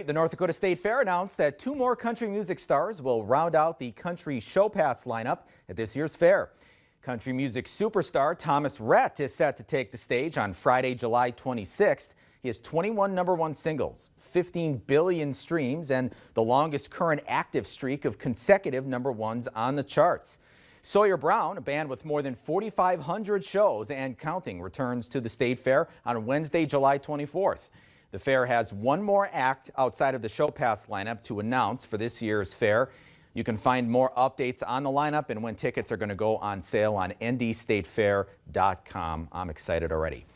The North Dakota State Fair announced that 2 more country music stars will round out the Country Showpass lineup at this year's fair. Country music superstar Thomas Rhett is set to take the stage on Friday, July 26th. He has 21 #1 singles, 15 billion streams, and the longest current active streak of consecutive #1s on the charts. Sawyer Brown, a band with more than 4,500 shows and counting, returns to the State Fair on Wednesday, July 24th. The fair has one more act outside of the Showpass lineup to announce for this year's fair. You can find more updates on the lineup and when tickets are going to go on sale on ndstatefair.com. I'm excited already.